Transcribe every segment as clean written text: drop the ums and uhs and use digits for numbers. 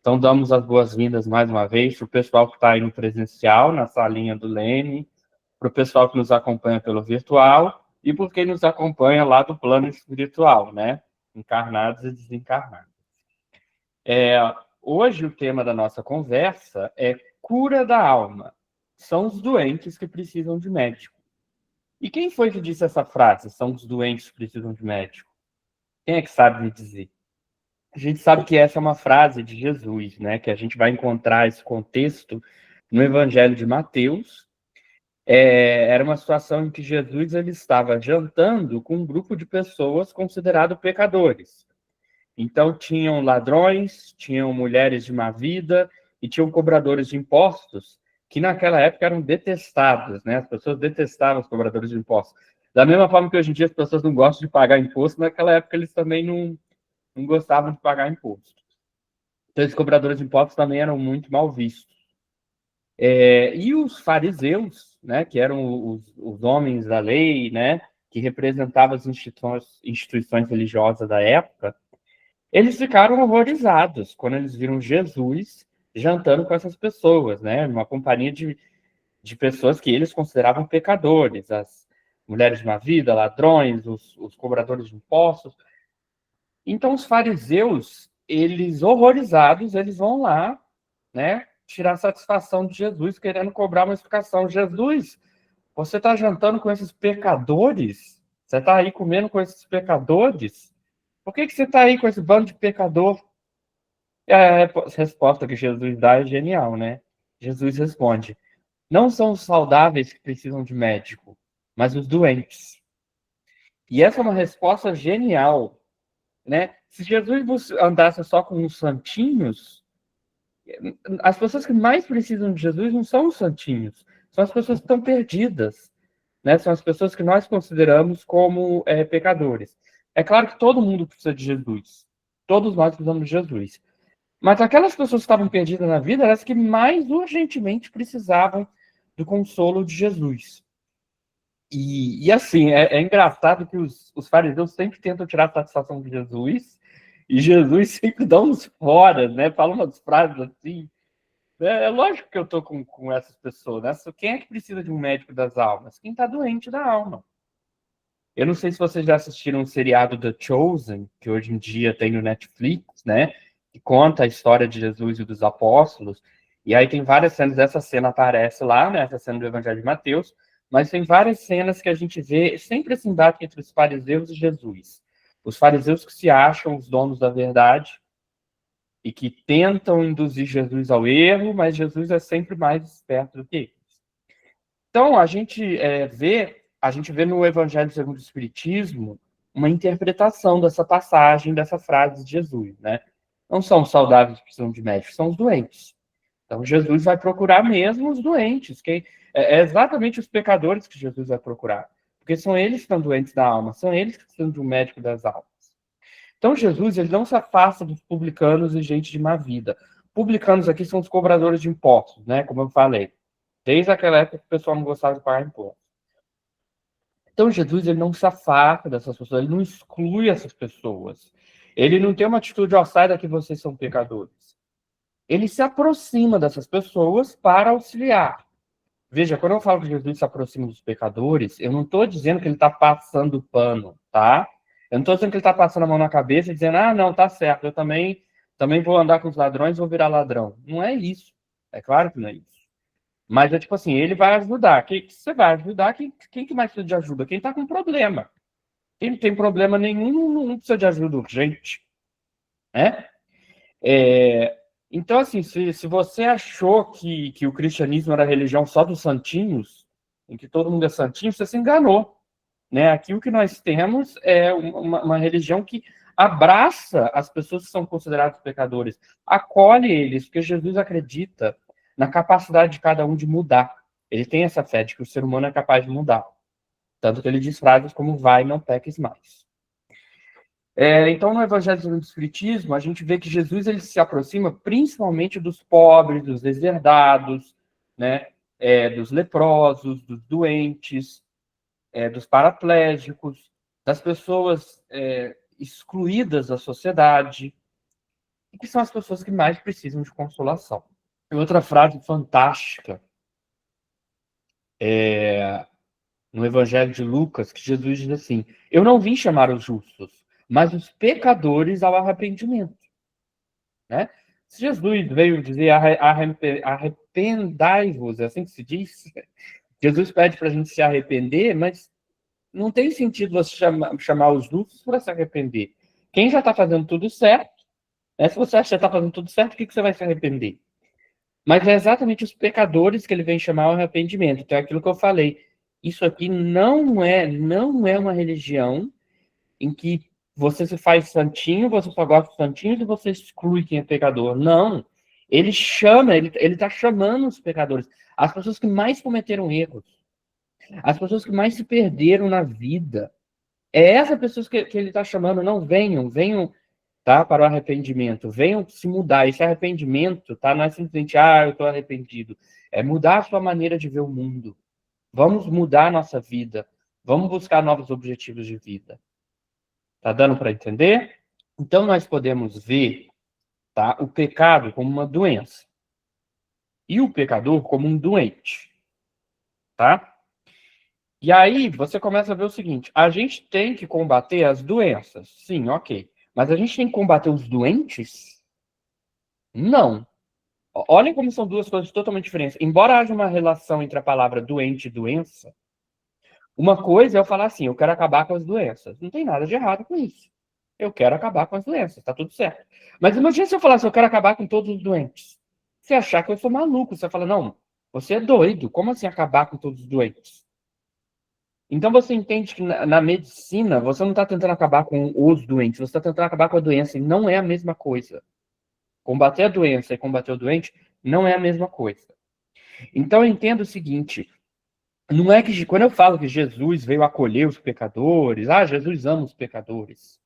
Então, damos as boas-vindas mais uma vez para o pessoal que está aí no presencial, na salinha do Leme, para o pessoal que nos acompanha pelo virtual e por quem nos acompanha lá do plano espiritual, né? Encarnados e desencarnados. Hoje, o tema da nossa conversa é cura da alma. São os doentes que precisam de médico. E quem foi que disse essa frase? São os doentes que precisam de médico. Quem é que sabe me dizer? A gente sabe que essa é uma frase de Jesus, né? Que a gente vai encontrar esse contexto no Evangelho de Mateus. Era uma situação em que Jesus ele estava jantando com um grupo de pessoas considerados pecadores. Então, tinham ladrões, tinham mulheres de má vida e tinham cobradores de impostos, que naquela época eram detestados, né? As pessoas detestavam os cobradores de impostos. Da mesma forma que hoje em dia as pessoas não gostam de pagar imposto, naquela época eles também não gostavam de pagar imposto. Então, esses cobradores de impostos também eram muito mal vistos. E os fariseus, né, que eram os homens da lei, né, que representavam as instituições religiosas da época, eles ficaram horrorizados quando eles viram Jesus jantando com essas pessoas, né, numa companhia de pessoas que eles consideravam pecadores, as mulheres de má vida, ladrões, os cobradores de impostos. Então, os fariseus, eles horrorizados, eles vão lá, né, tirar satisfação de Jesus, querendo cobrar uma explicação. Jesus, você está jantando com esses pecadores? Você está aí comendo com esses pecadores? Por que você está aí com esse bando de pecador? E a resposta que Jesus dá é genial, né? Jesus responde: não são os saudáveis que precisam de médico, mas os doentes. E essa é uma resposta genial, né? Se Jesus andasse só com os santinhos, as pessoas que mais precisam de Jesus não são os santinhos, são as pessoas que estão perdidas, né? São as pessoas que nós consideramos como pecadores. É claro que todo mundo precisa de Jesus, todos nós precisamos de Jesus, mas aquelas pessoas que estavam perdidas na vida eram as que mais urgentemente precisavam do consolo de Jesus. E assim, é engraçado que os fariseus sempre tentam tirar a satisfação de Jesus, e Jesus sempre dá uns fora, né? Fala umas frases assim. É lógico que eu tô com essas pessoas, né? Quem é que precisa de um médico das almas? Quem tá doente da alma. Eu não sei se vocês já assistiram o seriado The Chosen, que hoje em dia tem no Netflix, né? Que conta a história de Jesus e dos apóstolos. E aí tem várias cenas, essa cena aparece lá, né? Essa cena do Evangelho de Mateus, mas tem várias cenas que a gente vê sempre esse embate entre os fariseus e Jesus. Os fariseus que se acham os donos da verdade e que tentam induzir Jesus ao erro, mas Jesus é sempre mais esperto do que eles. Então, a gente vê no Evangelho segundo o Espiritismo uma interpretação dessa passagem, dessa frase de Jesus, né? Não são os saudáveis que precisam de médicos, são os doentes. Então, Jesus vai procurar mesmo os doentes, que é exatamente os pecadores que Jesus vai procurar, porque são eles que estão doentes da alma, são eles que precisam de um médico das almas. Então, Jesus ele não se afasta dos publicanos e gente de má vida. Publicanos aqui são os cobradores de impostos, né? Como eu falei. Desde aquela época que o pessoal não gostava de pagar imposto. Então, Jesus ele não se afasta dessas pessoas, ele não exclui essas pessoas. Ele não tem uma atitude, ó, sai daqui, vocês são pecadores. Ele se aproxima dessas pessoas para auxiliar. Veja, quando eu falo que Jesus se aproxima dos pecadores, eu não estou dizendo que ele está passando pano, tá? Eu não estou dizendo que ele está passando a mão na cabeça e dizendo, ah, não, tá certo, eu também vou andar com os ladrões e vou virar ladrão. Não é isso. É claro que não é isso. Mas é tipo assim, ele vai ajudar. Quem que você vai ajudar? Quem que mais precisa de ajuda? Quem está com problema. Quem não tem problema nenhum não precisa de ajuda urgente. Né? Então, assim, se você achou que o cristianismo era a religião só dos santinhos, em que todo mundo é santinho, você se enganou. Né? Aqui o que nós temos é uma religião que abraça as pessoas que são consideradas pecadores, acolhe eles, porque Jesus acredita na capacidade de cada um de mudar. Ele tem essa fé de que o ser humano é capaz de mudar. Tanto que ele diz frases como vai, não peques mais. Então, no Evangelho do Espiritismo, a gente vê que Jesus ele se aproxima principalmente dos pobres, dos deserdados, né? Dos leprosos, dos doentes, dos paraplégicos, das pessoas excluídas da sociedade. e que são as pessoas que mais precisam de consolação. E outra frase fantástica no Evangelho de Lucas, que Jesus diz assim: eu não vim chamar os justos, mas os pecadores ao arrependimento. Né? Se Jesus veio dizer arrependai-vos, é assim que se diz? Jesus pede para a gente se arrepender, mas não tem sentido você chamar os justos para se arrepender. Quem já está fazendo tudo certo, né? Se você acha que já está fazendo tudo certo, o que você vai se arrepender? Mas é exatamente os pecadores que ele vem chamar ao arrependimento. Então é aquilo que eu falei. Isso aqui não é uma religião em que você se faz santinho, você só gosta de santinhos e você exclui quem é pecador. Não. Ele chama, ele está chamando os pecadores, as pessoas que mais cometeram erros, as pessoas que mais se perderam na vida. É essa pessoas que ele está chamando, não venham, tá, para o arrependimento, venham se mudar. Esse arrependimento, tá, não é simplesmente, eu estou arrependido. É mudar a sua maneira de ver o mundo. Vamos mudar a nossa vida. Vamos buscar novos objetivos de vida. Tá dando para entender? Então, nós podemos ver, tá, o pecado como uma doença e o pecador como um doente. Tá? E aí, você começa a ver o seguinte: a gente tem que combater as doenças. Sim, ok. Mas a gente tem que combater os doentes? Não. Olhem como são duas coisas totalmente diferentes. Embora haja uma relação entre a palavra doente e doença, uma coisa é eu falar assim: eu quero acabar com as doenças. Não tem nada de errado com isso. Eu quero acabar com as doenças, tá tudo certo. Mas imagina se eu falar assim: eu quero acabar com todos os doentes. Você achar que eu sou maluco. Você fala: não, você é doido. Como assim acabar com todos os doentes? Então você entende que na medicina você não está tentando acabar com os doentes, você está tentando acabar com a doença, e não é a mesma coisa. Combater a doença e combater o doente não é a mesma coisa. Então eu entendo o seguinte: não é que quando eu falo que Jesus veio acolher os pecadores, Jesus ama os pecadores.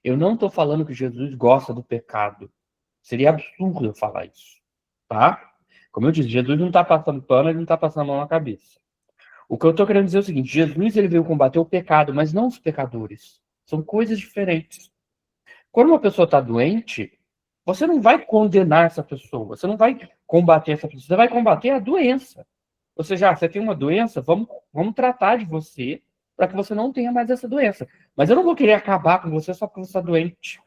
Eu não estou falando que Jesus gosta do pecado. Seria absurdo eu falar isso, tá? Como eu disse, Jesus não está passando pano, ele não está passando a mão na cabeça. O que eu estou querendo dizer é o seguinte: Jesus ele veio combater o pecado, mas não os pecadores. São coisas diferentes. Quando uma pessoa está doente, você não vai condenar essa pessoa, você não vai combater essa pessoa, você vai combater a doença. Ou seja, você tem uma doença, vamos tratar de você para que você não tenha mais essa doença. Mas eu não vou querer acabar com você só porque você está doente.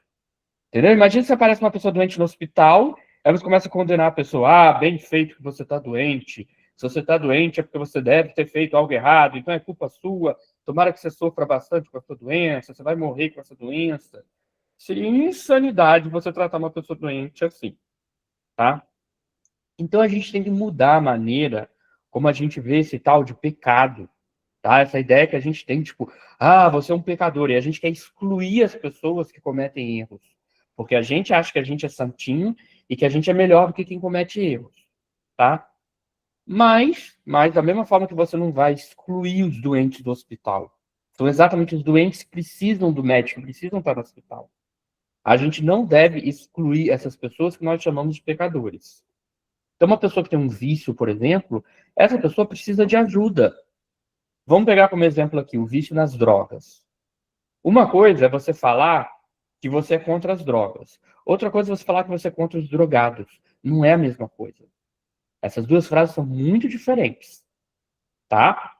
Entendeu? Imagina se aparece uma pessoa doente no hospital, aí você começa a condenar a pessoa. Bem feito que você está doente. Se você está doente é porque você deve ter feito algo errado, então é culpa sua. Tomara que você sofra bastante com a sua doença, você vai morrer com essa doença. Seria insanidade você tratar uma pessoa doente assim, tá? Então a gente tem que mudar a maneira como a gente vê esse tal de pecado, tá? Essa ideia que a gente tem, tipo, você é um pecador, e a gente quer excluir as pessoas que cometem erros, porque a gente acha que a gente é santinho e que a gente é melhor do que quem comete erros, tá? Mas da mesma forma que você não vai excluir os doentes do hospital, são exatamente os doentes que precisam do médico, precisam estar no hospital. A gente não deve excluir essas pessoas que nós chamamos de pecadores. Então, uma pessoa que tem um vício, por exemplo, essa pessoa precisa de ajuda. Vamos pegar como exemplo aqui o vício nas drogas. Uma coisa é você falar que você é contra as drogas. Outra coisa é você falar que você é contra os drogados. Não é a mesma coisa. Essas duas frases são muito diferentes, tá?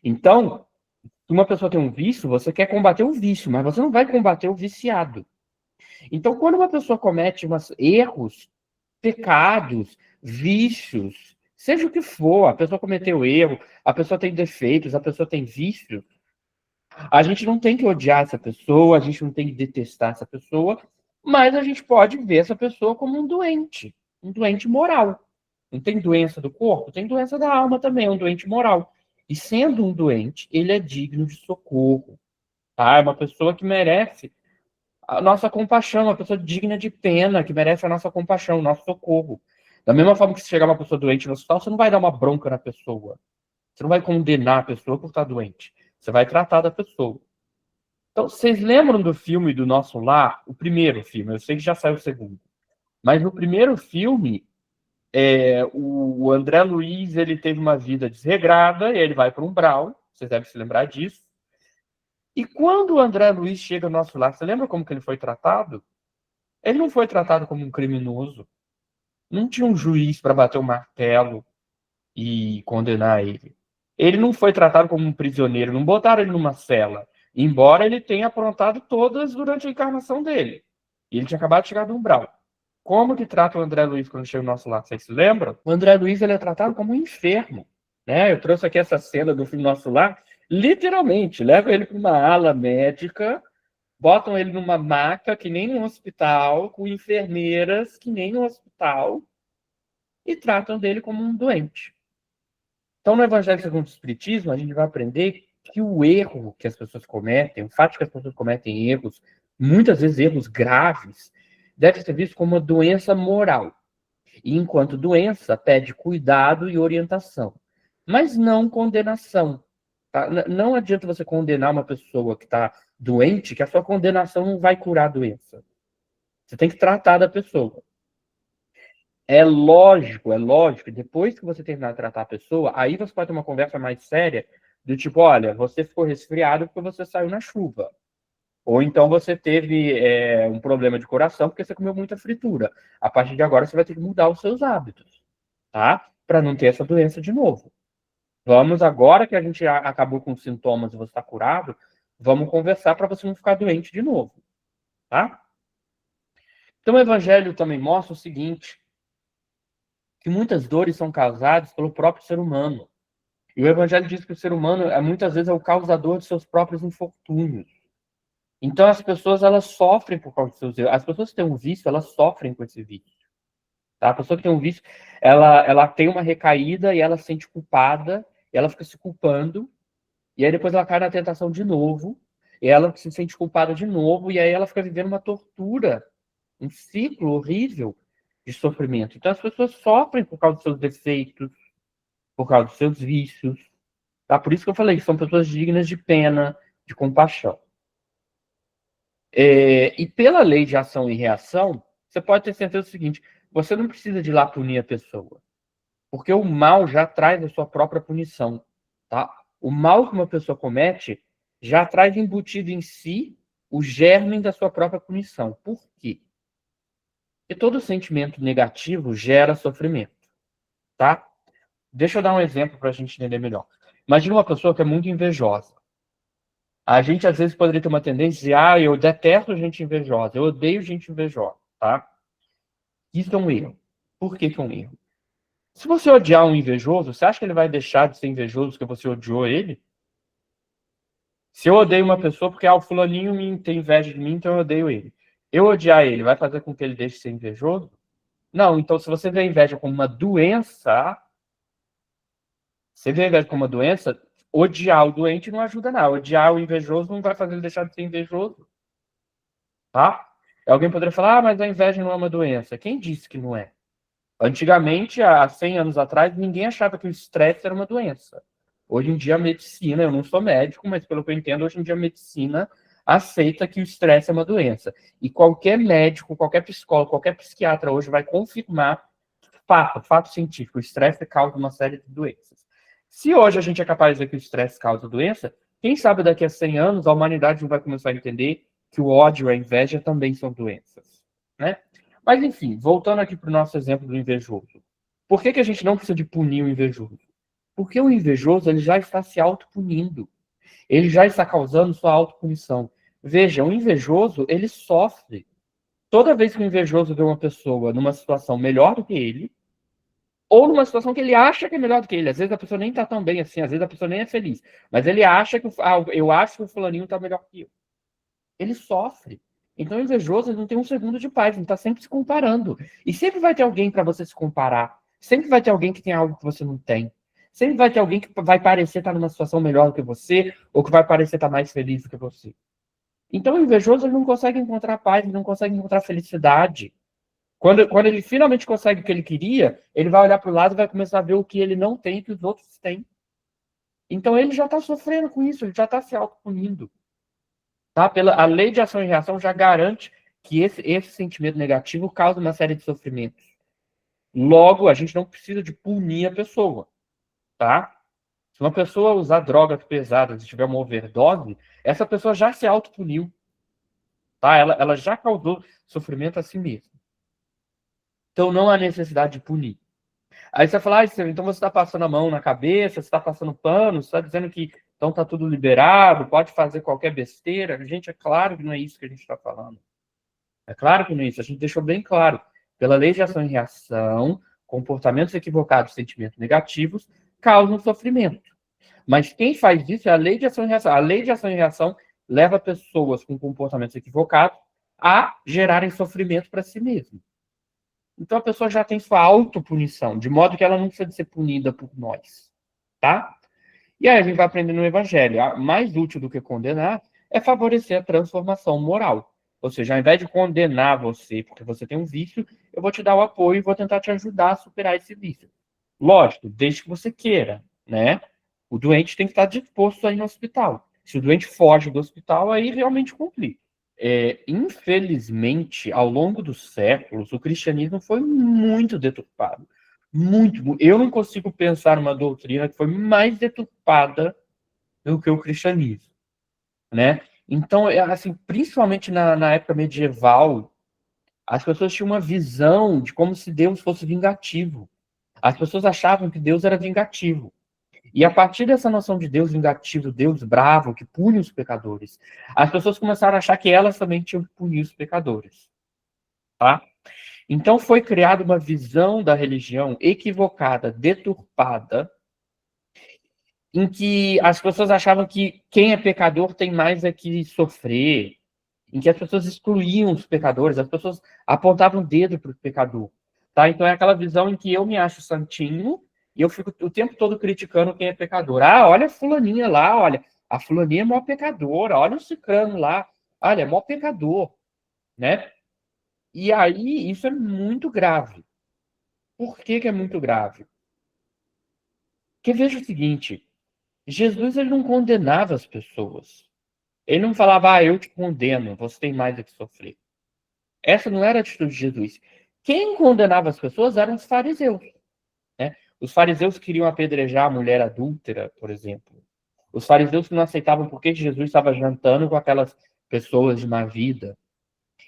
Então, se uma pessoa tem um vício, você quer combater o vício, mas você não vai combater o viciado. Então, quando uma pessoa comete erros, pecados, vícios, seja o que for, a pessoa cometeu erro, a pessoa tem defeitos, a pessoa tem vícios, a gente não tem que odiar essa pessoa, a gente não tem que detestar essa pessoa, mas a gente pode ver essa pessoa como um doente moral. Não tem doença do corpo? Tem doença da alma também, é um doente moral. E sendo um doente, ele é digno de socorro. Tá? É uma pessoa que merece a nossa compaixão, uma pessoa digna de pena, que merece a nossa compaixão, o nosso socorro. Da mesma forma que se chegar uma pessoa doente no hospital, você não vai dar uma bronca na pessoa. Você não vai condenar a pessoa por estar doente. Você vai tratar da pessoa. Então, vocês lembram do filme do Nosso Lar? O primeiro filme, eu sei que já saiu o segundo. Mas no primeiro filme, o André Luiz ele teve uma vida desregrada, e ele vai para um umbral, vocês devem se lembrar disso. E quando o André Luiz chega no Nosso Lar, você lembra como que ele foi tratado? Ele não foi tratado como um criminoso. Não tinha um juiz para bater o martelo e condenar ele. Ele não foi tratado como um prisioneiro, não botaram ele numa cela, embora ele tenha aprontado todas durante a encarnação dele. E ele tinha acabado de chegar do umbral. Como que trata o André Luiz quando chega no nosso lar? Vocês se lembram? O André Luiz ele é tratado como um enfermo. Né? Eu trouxe aqui essa cena do filme Nosso Lar, literalmente, levam ele para uma ala médica, botam ele numa maca, que nem no hospital, com enfermeiras, que nem no hospital, e tratam dele como um doente. Então, no Evangelho segundo o Espiritismo, a gente vai aprender que o erro que as pessoas cometem, o fato de que as pessoas cometem erros, muitas vezes erros graves, deve ser visto como uma doença moral. E, enquanto doença, pede cuidado e orientação, mas não condenação. Tá? Não adianta você condenar uma pessoa que está doente, que a sua condenação não vai curar a doença. Você tem que tratar da pessoa. É lógico, depois que você terminar de tratar a pessoa, aí você pode ter uma conversa mais séria, do tipo, olha, você ficou resfriado porque você saiu na chuva. Ou então você teve um problema de coração porque você comeu muita fritura. A partir de agora você vai ter que mudar os seus hábitos, tá? Para não ter essa doença de novo. Vamos, agora que a gente acabou com os sintomas e você está curado, vamos conversar para você não ficar doente de novo, tá? Então o evangelho também mostra o seguinte, que muitas dores são causadas pelo próprio ser humano. E o Evangelho diz que o ser humano, muitas vezes, é o causador de seus próprios infortúnios. Então, as pessoas, elas sofrem por causa dos seus erros. As pessoas que têm um vício, elas sofrem com esse vício. Tá? A pessoa que tem um vício, ela tem uma recaída e ela se sente culpada, e ela fica se culpando, e aí depois ela cai na tentação de novo, e ela se sente culpada de novo, e aí ela fica vivendo uma tortura, um ciclo horrível de sofrimento. Então, as pessoas sofrem por causa dos seus defeitos, por causa dos seus vícios. Tá? Por isso que eu falei que são pessoas dignas de pena, de compaixão. E pela lei de ação e reação, você pode ter certeza do seguinte, você não precisa de ir lá punir a pessoa, porque o mal já traz a sua própria punição. Tá? O mal que uma pessoa comete já traz embutido em si o germe da sua própria punição. Por quê? Porque todo sentimento negativo gera sofrimento. Tá? Deixa eu dar um exemplo para a gente entender melhor. Imagina uma pessoa que é muito invejosa. A gente, às vezes, poderia ter uma tendência de, eu detesto gente invejosa, eu odeio gente invejosa, tá? Isso é um erro. Por que que é um erro? Se você odiar um invejoso, você acha que ele vai deixar de ser invejoso porque você odiou ele? Se eu odeio uma pessoa porque, o fulaninho tem inveja de mim, então eu odeio ele. Eu odiar ele vai fazer com que ele deixe de ser invejoso? Não, então se você vê a inveja como uma doença, odiar o doente não ajuda nada. Odiar o invejoso não vai fazer ele deixar de ser invejoso. Tá? Alguém poderia falar, mas a inveja não é uma doença. Quem disse que não é? Antigamente, há 100 anos atrás, ninguém achava que o estresse era uma doença. Hoje em dia, a medicina, eu não sou médico, mas pelo que eu entendo, hoje em dia a medicina aceita que o estresse é uma doença. E qualquer médico, qualquer psicólogo, qualquer psiquiatra hoje vai confirmar fato científico. O estresse causa uma série de doenças. Se hoje a gente é capaz de dizer que o estresse causa doença, quem sabe daqui a 100 anos a humanidade não vai começar a entender que o ódio e a inveja também são doenças, né? Mas, enfim, voltando aqui para o nosso exemplo do invejoso. Por que a gente não precisa de punir o invejoso? Porque o invejoso ele já está se autopunindo. Ele já está causando sua autopunição. Veja, o invejoso, ele sofre. Toda vez que o invejoso vê uma pessoa numa situação melhor do que ele, ou numa situação que ele acha que é melhor do que ele. Às vezes a pessoa nem está tão bem assim, às vezes a pessoa nem é feliz. Mas ele acha que, eu acho que o fulaninho está melhor que eu. Ele sofre. Então, o invejoso ele não tem um segundo de paz, ele está sempre se comparando. E sempre vai ter alguém para você se comparar. Sempre vai ter alguém que tem algo que você não tem. Sempre vai ter alguém que vai parecer estar numa situação melhor do que você, ou que vai parecer estar mais feliz do que você. Então, o invejoso ele não consegue encontrar paz, ele não consegue encontrar felicidade. Quando ele finalmente consegue o que ele queria, ele vai olhar para o lado e vai começar a ver o que ele não tem e que os outros têm. Então, ele já está sofrendo com isso, ele já está se autopunindo. Tá? A lei de ação e reação já garante que esse sentimento negativo causa uma série de sofrimentos. Logo, a gente não precisa de punir a pessoa. Tá? Se uma pessoa usar drogas pesadas e tiver uma overdose, essa pessoa já se autopuniu. tá? Ela já causou sofrimento a si mesma. Então não há necessidade de punir. Aí você fala, então você está passando a mão na cabeça, você está passando pano, você está dizendo que então está tudo liberado, pode fazer qualquer besteira. Gente, é claro que não é isso que a gente está falando. É claro que não é isso. A gente deixou bem claro. Pela lei de ação e reação, comportamentos equivocados, sentimentos negativos, causam sofrimento. Mas quem faz isso é a lei de ação e reação. A lei de ação e reação leva pessoas com comportamentos equivocados a gerarem sofrimento para si mesmo. Então a pessoa já tem sua autopunição, de modo que ela não precisa de ser punida por nós, tá? E aí a gente vai aprender no Evangelho. Mais útil do que condenar é favorecer a transformação moral. Ou seja, ao invés de condenar você porque você tem um vício, eu vou te dar o apoio e vou tentar te ajudar a superar esse vício. Lógico, desde que você queira, né? O doente tem que estar disposto a ir no hospital. Se o doente foge do hospital, aí realmente complica. Infelizmente, ao longo dos séculos, o cristianismo foi muito deturpado. Muito. Eu não consigo pensar numa doutrina que foi mais deturpada do que o cristianismo, né? Então, assim, principalmente na época medieval, as pessoas tinham uma visão de como se Deus fosse vingativo. As pessoas achavam que Deus era vingativo. E a partir dessa noção de Deus vingativo, Deus bravo, que pune os pecadores, as pessoas começaram a achar que elas também tinham que punir os pecadores. Tá? Então foi criada uma visão da religião equivocada, deturpada, em que as pessoas achavam que quem é pecador tem mais é que sofrer, em que as pessoas excluíam os pecadores, as pessoas apontavam o dedo para o pecador. Tá? Então é aquela visão em que eu me acho santinho e eu fico o tempo todo criticando quem é pecador. Ah, olha a fulaninha lá, olha, a fulaninha é mó pecadora, olha o cicrano lá, olha, é mó pecador, né? E aí isso é muito grave. Por que que é muito grave? Porque veja o seguinte, Jesus ele não condenava as pessoas. Ele não falava, eu te condeno, você tem mais a que sofrer. Essa não era a atitude de Jesus. Quem condenava as pessoas eram os fariseus. Né? Os fariseus queriam apedrejar a mulher adúltera, por exemplo. Os fariseus que não aceitavam porque Jesus estava jantando com aquelas pessoas de má vida.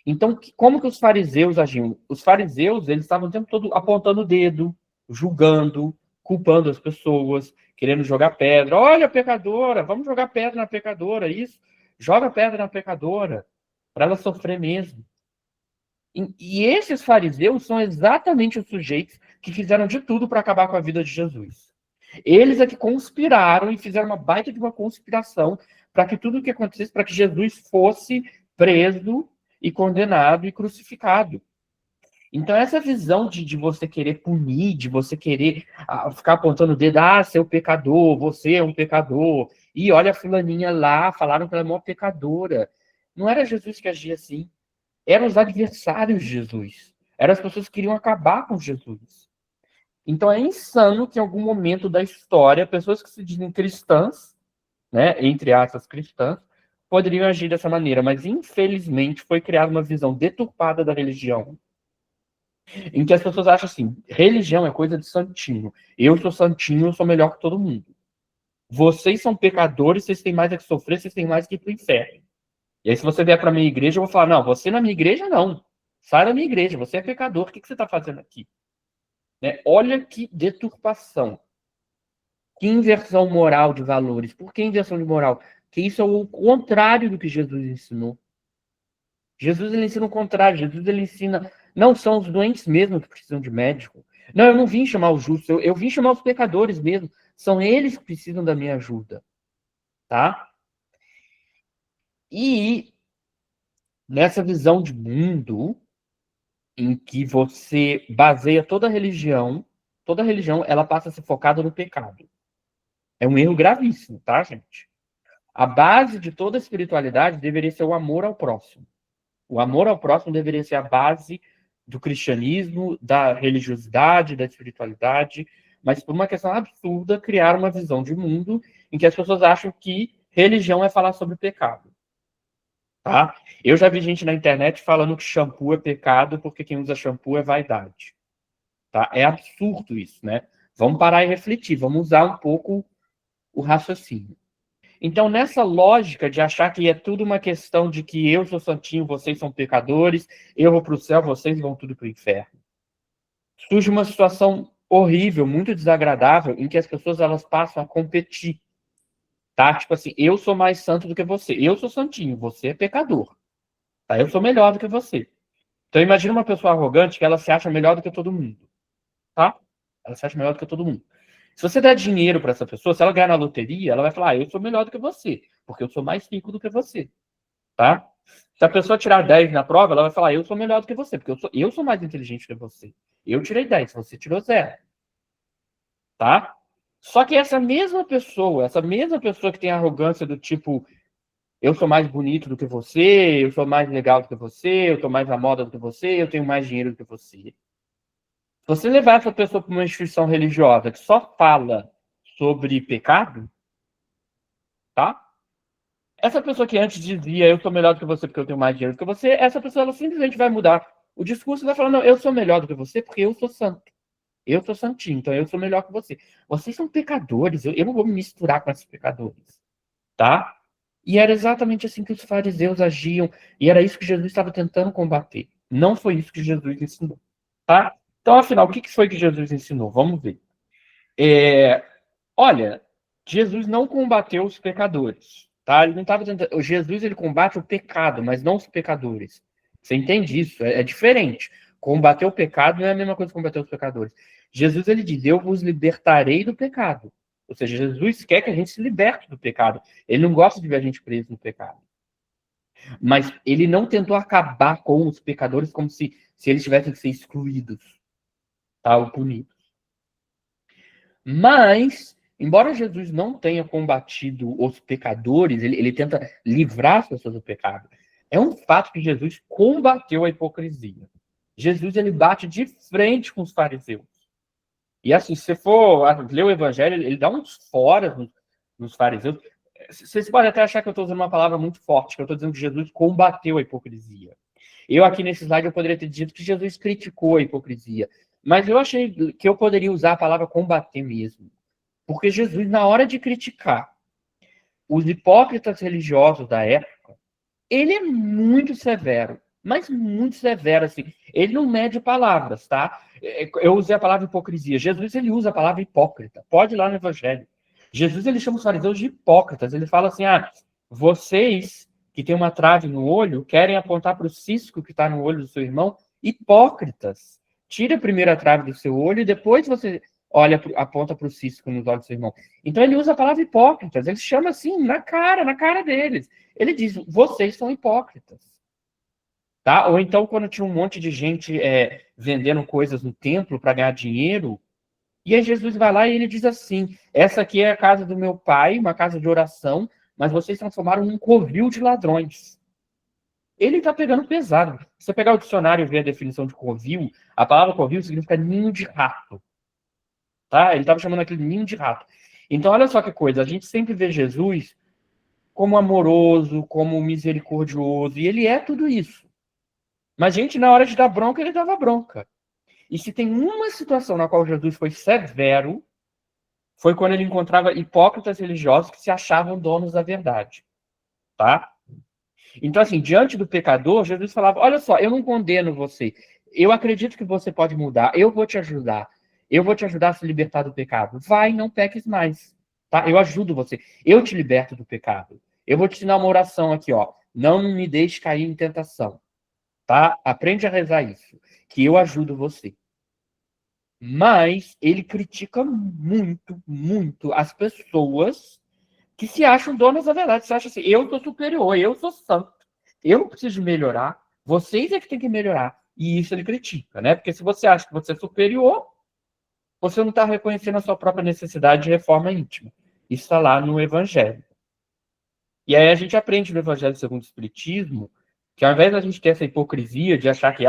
Então, como que os fariseus agiam? Os fariseus, eles estavam o tempo todo apontando o dedo, julgando, culpando as pessoas, querendo jogar pedra. Olha, pecadora, vamos jogar pedra na pecadora, isso. Joga pedra na pecadora, para ela sofrer mesmo. E esses fariseus são exatamente os sujeitos que fizeram de tudo para acabar com a vida de Jesus. Eles é que conspiraram e fizeram uma baita de uma conspiração para que tudo o que acontecesse, para que Jesus fosse preso e condenado e crucificado. Então, essa visão de você querer punir, de você querer ficar apontando o dedo, seu pecador, você é um pecador, e olha a fulaninha lá, falaram que ela é uma pecadora. Não era Jesus que agia assim. Eram os adversários de Jesus. Eram as pessoas que queriam acabar com Jesus. Então é insano que em algum momento da história, pessoas que se dizem cristãs, né, entre aspas cristãs, poderiam agir dessa maneira, mas infelizmente foi criada uma visão deturpada da religião, em que as pessoas acham assim, religião é coisa de santinho. Eu sou santinho, eu sou melhor que todo mundo. Vocês são pecadores, vocês têm mais a que sofrer, vocês têm mais que ir para o inferno. E aí se você vier para a minha igreja, eu vou falar, não, você na minha igreja não. Sai da minha igreja, você é pecador, o que você está fazendo aqui? Né? Olha que deturpação. Que inversão moral de valores. Por que inversão de moral? Porque isso é o contrário do que Jesus ensinou. Jesus ele ensina o contrário. Jesus ele ensina, não são os doentes mesmo que precisam de médico. Não, eu não vim chamar os justos, eu vim chamar os pecadores mesmo. São eles que precisam da minha ajuda. Tá? E nessa visão de mundo, em que você baseia toda religião ela passa a ser focada no pecado. É um erro gravíssimo, tá, gente? A base de toda a espiritualidade deveria ser o amor ao próximo. O amor ao próximo deveria ser a base do cristianismo, da religiosidade, da espiritualidade, mas por uma questão absurda, criar uma visão de mundo em que as pessoas acham que religião é falar sobre pecado. Tá? Eu já vi gente na internet falando que shampoo é pecado porque quem usa shampoo é vaidade. Tá? É absurdo isso, né? Vamos parar e refletir, vamos usar um pouco o raciocínio. Então, nessa lógica de achar que é tudo uma questão de que eu sou santinho, vocês são pecadores, eu vou para o céu, vocês vão tudo para o inferno, surge uma situação horrível, muito desagradável, em que as pessoas elas passam a competir, tá? Tipo assim, eu sou mais santo do que você, eu sou santinho, você é pecador, tá? Eu sou melhor do que você. Então, imagina uma pessoa arrogante que ela se acha melhor do que todo mundo, tá? Ela se acha melhor do que todo mundo. Se você der dinheiro para essa pessoa, se ela ganhar na loteria, ela vai falar, eu sou melhor do que você, porque eu sou mais rico do que você, tá? Se a pessoa tirar 10 na prova, ela vai falar, eu sou melhor do que você, porque eu sou mais inteligente que você. Eu tirei 10, você tirou 0, tá? Só que essa mesma pessoa que tem a arrogância do tipo, eu sou mais bonito do que você, eu sou mais legal do que você, eu tô mais na moda do que você, eu tenho mais dinheiro do que você. Se você levar essa pessoa para uma instituição religiosa que só fala sobre pecado, tá? Essa pessoa que antes dizia eu sou melhor do que você porque eu tenho mais dinheiro do que você, essa pessoa ela simplesmente vai mudar o discurso e vai falar, não, eu sou melhor do que você porque eu sou santo. Eu sou santinho, então eu sou melhor que você. Vocês são pecadores, eu não vou me misturar com esses pecadores, tá? E era exatamente assim que os fariseus agiam, e era isso que Jesus estava tentando combater. Não foi isso que Jesus ensinou, tá? Então, afinal, o que foi que Jesus ensinou? Vamos ver. Olha, Jesus não combateu os pecadores, tá? Ele não estava tentando. Jesus ele combate o pecado, mas não os pecadores. Você entende isso? É diferente. Combater o pecado não é a mesma coisa que combater os pecadores. Jesus ele diz: eu vos libertarei do pecado. Ou seja, Jesus quer que a gente se liberte do pecado. Ele não gosta de ver a gente preso no pecado. Mas ele não tentou acabar com os pecadores como se eles tivessem que ser excluídos, tá? Ou punidos. Mas, embora Jesus não tenha combatido os pecadores, ele tenta livrar as pessoas do pecado. É um fato que Jesus combateu a hipocrisia. Jesus ele bate de frente com os fariseus. E assim, se você for ler o evangelho, ele dá uns fora nos fariseus. Vocês podem até achar que eu estou usando uma palavra muito forte, que eu estou dizendo que Jesus combateu a hipocrisia. Eu aqui nesse slide eu poderia ter dito que Jesus criticou a hipocrisia. Mas eu achei que eu poderia usar a palavra combater mesmo. Porque Jesus, na hora de criticar os hipócritas religiosos da época, ele é muito severo. Mas muito severo, assim. Ele não mede palavras, tá? Eu usei a palavra hipocrisia. Jesus, ele usa a palavra hipócrita. Pode ir lá no Evangelho. Jesus, ele chama os fariseus de hipócritas. Ele fala assim, vocês que têm uma trave no olho, querem apontar para o cisco que está no olho do seu irmão? Hipócritas. Tira a primeira trave do seu olho e depois você aponta para o cisco nos olhos do seu irmão. Então ele usa a palavra hipócritas. Ele chama assim, na cara deles. Ele diz, vocês são hipócritas. Tá? Ou então, quando tinha um monte de gente vendendo coisas no templo para ganhar dinheiro, e aí Jesus vai lá e ele diz assim, essa aqui é a casa do meu pai, uma casa de oração, mas vocês transformaram num covil de ladrões. Ele está pegando pesado. Se você pegar o dicionário e ver a definição de covil, a palavra covil significa ninho de rato. Tá? Ele estava chamando aquele ninho de rato. Então, olha só que coisa, a gente sempre vê Jesus como amoroso, como misericordioso, e ele é tudo isso. Mas, gente, na hora de dar bronca, ele dava bronca. E se tem uma situação na qual Jesus foi severo, foi quando ele encontrava hipócritas religiosos que se achavam donos da verdade. Tá? Então, assim, diante do pecador, Jesus falava, olha só, eu não condeno você. Eu acredito que você pode mudar. Eu vou te ajudar. Eu vou te ajudar a se libertar do pecado. Vai, não peques mais. Tá? Eu ajudo você. Eu te liberto do pecado. Eu vou te ensinar uma oração aqui, ó. Não me deixe cair em tentação. Tá? Aprende a rezar isso, que eu ajudo você. Mas ele critica muito, muito as pessoas que se acham donas da verdade. Você acha assim, eu sou superior, eu sou santo, eu não preciso melhorar, vocês é que tem que melhorar. E isso ele critica, né? Porque se você acha que você é superior, você não está reconhecendo a sua própria necessidade de reforma íntima. Isso está lá no Evangelho. E aí a gente aprende no Evangelho segundo o Espiritismo que ao invés da gente ter essa hipocrisia de achar que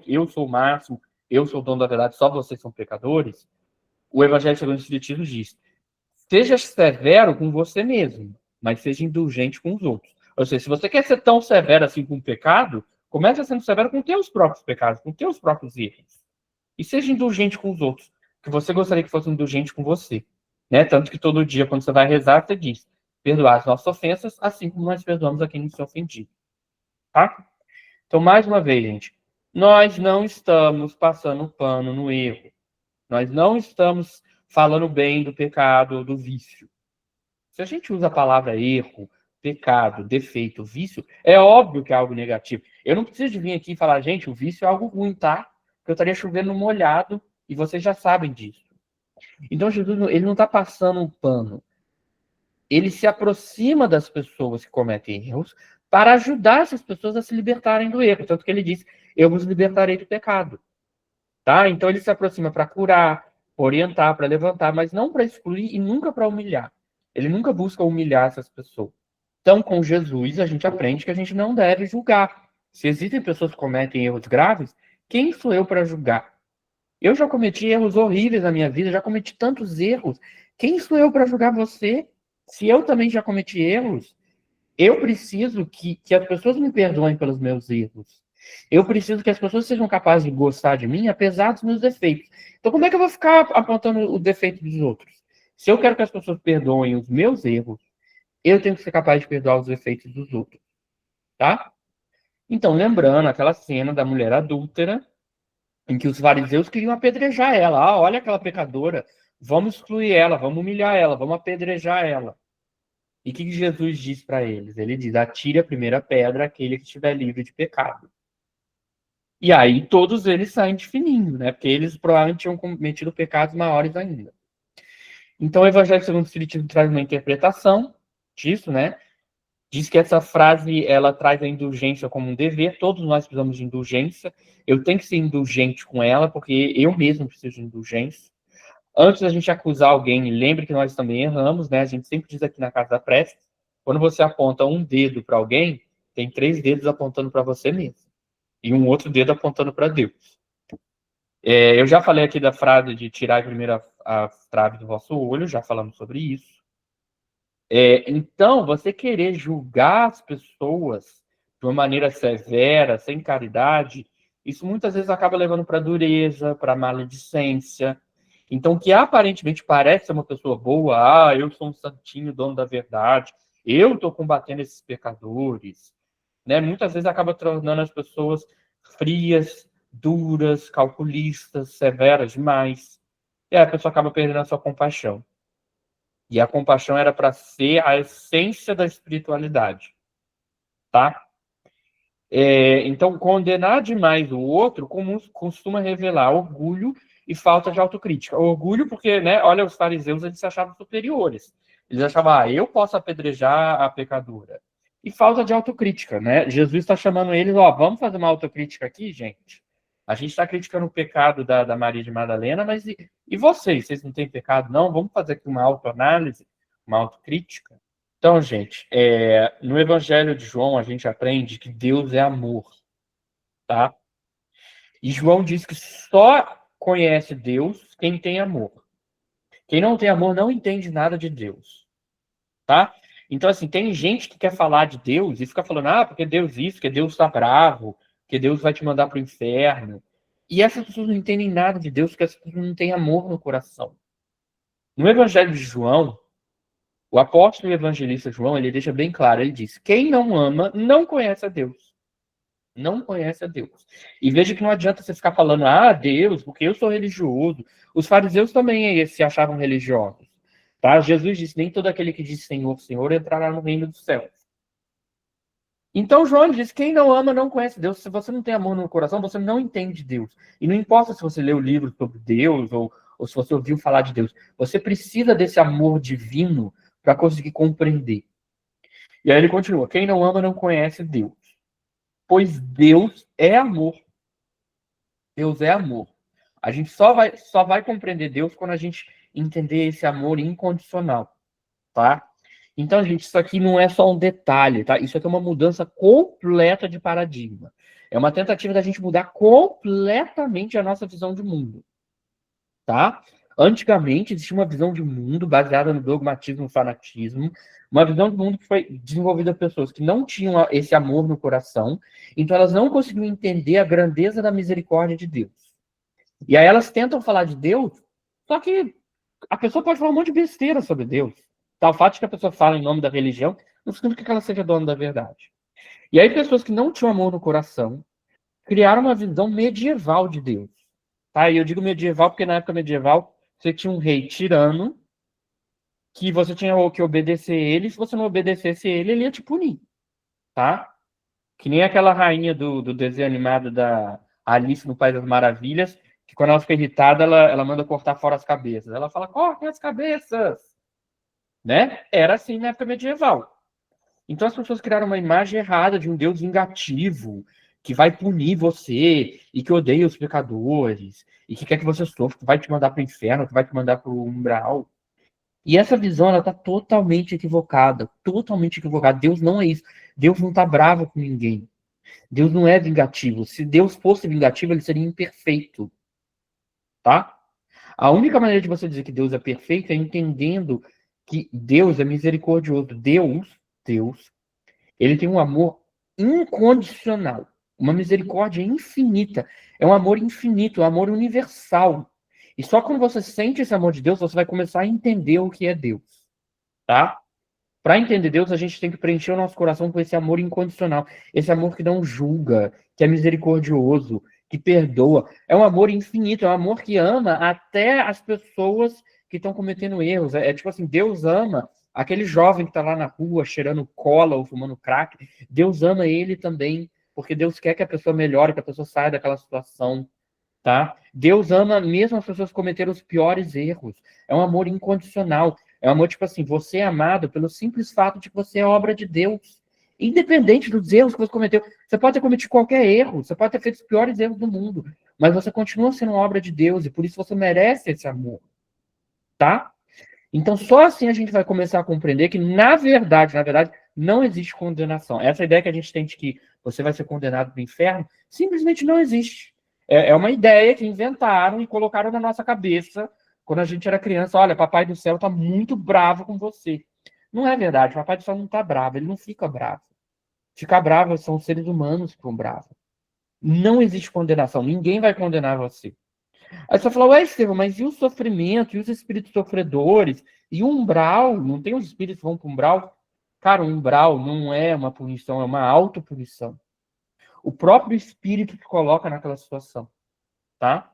eu sou o máximo, eu sou o dono da verdade, só vocês são pecadores, o Evangelho segundo o Espiritismo diz: seja severo com você mesmo, mas seja indulgente com os outros. Ou seja, se você quer ser tão severo assim com o pecado, comece sendo severo com teus próprios pecados, com teus próprios erros. E seja indulgente com os outros, que você gostaria que fosse indulgente com você. Né? Tanto que todo dia, quando você vai rezar, você diz: perdoar as nossas ofensas, assim como nós perdoamos a quem nos ofendido. Tá? Então, mais uma vez, gente, nós não estamos passando pano no erro. Nós não estamos falando bem do pecado ou do vício. Se a gente usa a palavra erro, pecado, defeito, vício, é óbvio que é algo negativo. Eu não preciso de vir aqui e falar, gente, o vício é algo ruim, tá? Porque eu estaria chovendo no molhado e vocês já sabem disso. Então, Jesus, ele não está passando um pano. Ele se aproxima das pessoas que cometem erros para ajudar essas pessoas a se libertarem do erro. Tanto que ele diz, eu vos libertarei do pecado. Tá? Então, ele se aproxima para curar, para orientar, para levantar, mas não para excluir e nunca para humilhar. Ele nunca busca humilhar essas pessoas. Então, com Jesus, a gente aprende que a gente não deve julgar. Se existem pessoas que cometem erros graves, quem sou eu para julgar? Eu já cometi erros horríveis na minha vida, já cometi tantos erros. Quem sou eu para julgar você? Se eu também já cometi erros, eu preciso que as pessoas me perdoem pelos meus erros. Eu preciso que as pessoas sejam capazes de gostar de mim, apesar dos meus defeitos. Então, como é que eu vou ficar apontando o defeito dos outros? Se eu quero que as pessoas perdoem os meus erros, eu tenho que ser capaz de perdoar os defeitos dos outros, tá? Então, lembrando aquela cena da mulher adúltera, em que os fariseus queriam apedrejar ela. Ah, olha aquela pecadora, vamos excluir ela, vamos humilhar ela, vamos apedrejar ela. E o que Jesus diz para eles? Ele diz, atire a primeira pedra aquele que estiver livre de pecado. E aí todos eles saem de fininho, né? Porque eles provavelmente tinham cometido pecados maiores ainda. Então o Evangelho segundo o Espiritismo traz uma interpretação disso, né? Diz que essa frase, ela traz a indulgência como um dever, todos nós precisamos de indulgência, eu tenho que ser indulgente com ela, porque eu mesmo preciso de indulgência. Antes da gente acusar alguém, lembre que nós também erramos, né? A gente sempre diz aqui na Casa da Prece, quando você aponta um dedo para alguém, tem 3 dedos apontando para você mesmo. E um outro dedo apontando para Deus. Eu já falei aqui da frase de tirar primeiro a trave do vosso olho, já falamos sobre isso. Então, você querer julgar as pessoas de uma maneira severa, sem caridade, isso muitas vezes acaba levando para dureza, para maledicência. Então, que aparentemente parece ser uma pessoa boa, eu sou um santinho, dono da verdade, eu estou combatendo esses pecadores, né? Muitas vezes acaba tornando as pessoas frias, duras, calculistas, severas demais. E aí a pessoa acaba perdendo a sua compaixão. E a compaixão era para ser a essência da espiritualidade, tá? Então, condenar demais o outro costuma revelar orgulho e falta de autocrítica. Orgulho porque, né, olha, os fariseus, eles se achavam superiores. Eles achavam, eu posso apedrejar a pecadora. E falta de autocrítica, né? Jesus está chamando eles, vamos fazer uma autocrítica aqui, gente? A gente está criticando o pecado da Maria de Madalena, mas e vocês? Vocês não têm pecado, não? Vamos fazer aqui uma autoanálise, uma autocrítica? Então, gente, no Evangelho de João a gente aprende que Deus é amor, tá? E João diz que só conhece Deus quem tem amor. Quem não tem amor não entende nada de Deus, tá? Então, assim, tem gente que quer falar de Deus e fica falando, porque Deus isso, que Deus tá bravo, que Deus vai te mandar pro inferno. E essas pessoas não entendem nada de Deus, porque essas pessoas não têm amor no coração. No Evangelho de João, o apóstolo e evangelista João, ele deixa bem claro, ele diz, quem não ama não conhece a Deus. Não conhece a Deus. E veja que não adianta você ficar falando, Deus, porque eu sou religioso. Os fariseus também se achavam religiosos. Tá? Jesus disse, nem todo aquele que diz Senhor, Senhor entrará no reino dos céus. Então João diz, quem não ama não conhece Deus. Se você não tem amor no coração, você não entende Deus. E não importa se você leu livros sobre Deus ou se você ouviu falar de Deus. Você precisa desse amor divino para conseguir compreender. E aí ele continua, quem não ama não conhece Deus. Pois Deus é amor. Deus é amor. A gente só vai compreender Deus quando a gente entender esse amor incondicional, tá? Então, gente, isso aqui não é só um detalhe, tá? Isso aqui é uma mudança completa de paradigma. É uma tentativa da gente mudar completamente a nossa visão de mundo, tá? Antigamente, existia uma visão de mundo baseada no dogmatismo e fanatismo, uma visão de mundo que foi desenvolvida por pessoas que não tinham esse amor no coração, então elas não conseguiam entender a grandeza da misericórdia de Deus. E aí elas tentam falar de Deus, só que a pessoa pode falar um monte de besteira sobre Deus, Tá? O fato de que a pessoa fala em nome da religião não significa que ela seja dona da verdade. E aí pessoas que não tinham amor no coração criaram uma visão medieval de Deus. Tá? E eu digo medieval porque na época medieval você tinha um rei tirano que você tinha que obedecer ele, se você não obedecesse ele, ele ia te punir. Tá? Que nem aquela rainha do desenho animado da Alice no País das Maravilhas, que quando ela fica irritada, ela manda cortar fora as cabeças. Ela fala, cortem as cabeças! Né? Era assim na época medieval. Então as pessoas criaram uma imagem errada de um Deus vingativo, que vai punir você, e que odeia os pecadores, e que quer que você sofra, que vai te mandar para o inferno, que vai te mandar para o umbral. E essa visão, ela está totalmente equivocada, totalmente equivocada. Deus não é isso. Deus não está bravo com ninguém. Deus não é vingativo. Se Deus fosse vingativo, ele seria imperfeito, tá? A única maneira de você dizer que Deus é perfeito é entendendo que Deus é misericordioso. Deus, ele tem um amor incondicional, uma misericórdia infinita. É um amor infinito, um amor universal. E só quando você sente esse amor de Deus, você vai começar a entender o que é Deus, tá? Para entender Deus, a gente tem que preencher o nosso coração com esse amor incondicional, esse amor que não julga, que é misericordioso, que perdoa. É um amor infinito, é um amor que ama até as pessoas que estão cometendo erros. É tipo assim, Deus ama aquele jovem que está lá na rua cheirando cola ou fumando crack. Deus ama ele também, porque Deus quer que a pessoa melhore, que a pessoa saia daquela situação. Tá? Deus ama mesmo as pessoas que cometeram os piores erros. É um amor incondicional. É um amor, tipo assim, você é amado pelo simples fato de que você é obra de Deus. Independente dos erros que você cometeu. Você pode ter cometido qualquer erro, você pode ter feito os piores erros do mundo, mas você continua sendo obra de Deus e por isso você merece esse amor. Tá? Então, só assim a gente vai começar a compreender que, na verdade, não existe condenação. Essa ideia que a gente tem de que você vai ser condenado para o inferno, simplesmente não existe. É uma ideia que inventaram e colocaram na nossa cabeça quando a gente era criança. Olha, papai do céu está muito bravo com você. Não é verdade, papai do céu não está bravo, ele não fica bravo. Ficar bravo são os seres humanos que ficam bravos. Não existe condenação, ninguém vai condenar você. Aí você fala, ué, Estevam, mas e o sofrimento, e os espíritos sofredores, e o umbral? Não tem os espíritos que vão para o umbral? Cara, o umbral não é uma punição, é uma autopunição. O próprio espírito te coloca naquela situação, tá?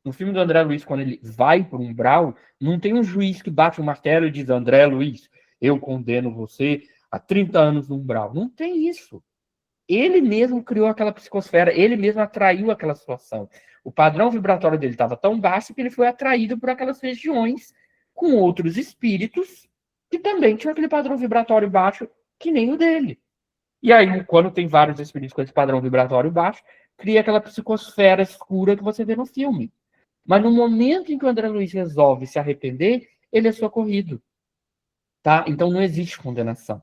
No filme do André Luiz, quando ele vai para o umbral, não tem um juiz que bate o martelo e diz, André Luiz, eu condeno você a 30 anos no umbral. Não tem isso. Ele mesmo criou aquela psicosfera, ele mesmo atraiu aquela situação. O padrão vibratório dele estava tão baixo que ele foi atraído por aquelas regiões com outros espíritos que também tinham aquele padrão vibratório baixo que nem o dele. E aí, quando tem vários espíritos com esse padrão vibratório baixo, cria aquela psicosfera escura que você vê no filme. Mas no momento em que o André Luiz resolve se arrepender, ele é socorrido. Tá? Então não existe condenação.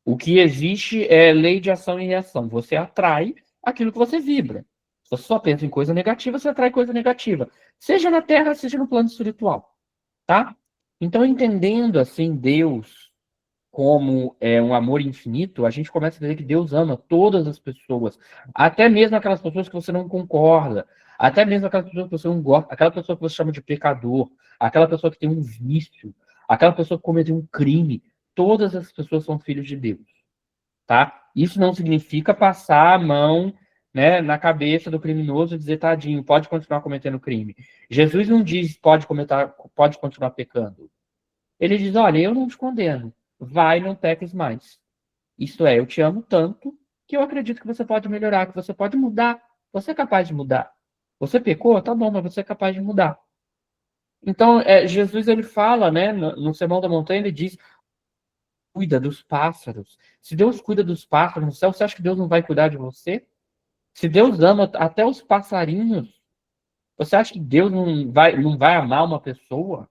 O que existe é lei de ação e reação. Você atrai aquilo que você vibra. Se você só pensa em coisa negativa, você atrai coisa negativa. Seja na Terra, seja no plano espiritual. Tá? Então, entendendo assim Deus como um amor infinito, a gente começa a dizer que Deus ama todas as pessoas. Até mesmo aquelas pessoas que você não concorda. Até mesmo aquelas pessoas que você não gosta. Aquela pessoa que você chama de pecador. Aquela pessoa que tem um vício. Aquela pessoa que cometeu um crime. Todas as pessoas são filhos de Deus, tá? Isso não significa passar a mão, né, na cabeça do criminoso e dizer, tadinho, pode continuar cometendo crime. Jesus não diz, pode continuar pecando. Ele diz, olha, eu não te condeno, vai, não peques mais. Isto é, eu te amo tanto que eu acredito que você pode melhorar, que você pode mudar. Você é capaz de mudar. Você pecou? Tá bom, mas você é capaz de mudar. Então, Jesus, ele fala, né, no Sermão da Montanha, ele diz, cuida dos pássaros. Se Deus cuida dos pássaros no céu, você acha que Deus não vai cuidar de você? Se Deus ama até os passarinhos, você acha que Deus não vai amar uma pessoa?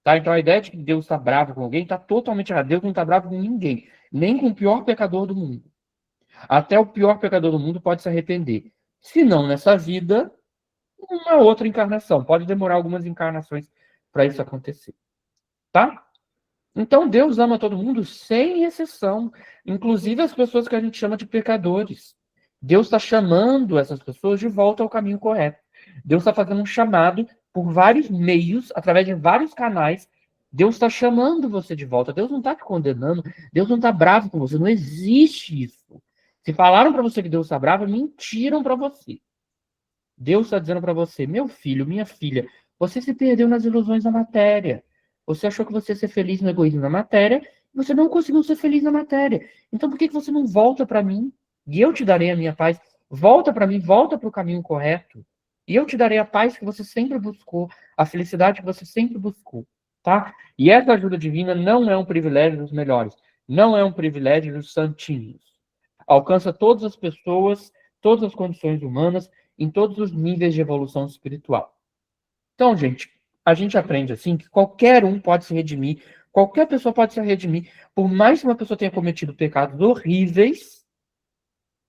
Tá? Então a ideia de que Deus está bravo com alguém está totalmente errada. Deus não está bravo com ninguém, nem com o pior pecador do mundo. Até o pior pecador do mundo pode se arrepender. Se não nessa vida, uma outra encarnação. Pode demorar algumas encarnações para isso acontecer. Tá? Então Deus ama todo mundo sem exceção, inclusive as pessoas que a gente chama de pecadores. Deus está chamando essas pessoas de volta ao caminho correto. Deus está fazendo um chamado por vários meios, através de vários canais, Deus está chamando você de volta. Deus não está te condenando. Deus não está bravo com você. Não existe isso. Se falaram para você que Deus está bravo, mentiram para você. Deus está dizendo para você, meu filho, minha filha, você se perdeu nas ilusões da matéria. Você achou que você ia ser feliz no egoísmo da matéria, e você não conseguiu ser feliz na matéria. Então por que você não volta para mim? E eu te darei a minha paz. Volta para mim, volta para o caminho correto. E eu te darei a paz que você sempre buscou, a felicidade que você sempre buscou, tá? E essa ajuda divina não é um privilégio dos melhores, não é um privilégio dos santinhos. Alcança todas as pessoas, todas as condições humanas, em todos os níveis de evolução espiritual. Então, gente, a gente aprende assim que qualquer um pode se redimir, qualquer pessoa pode se redimir, por mais que uma pessoa tenha cometido pecados horríveis,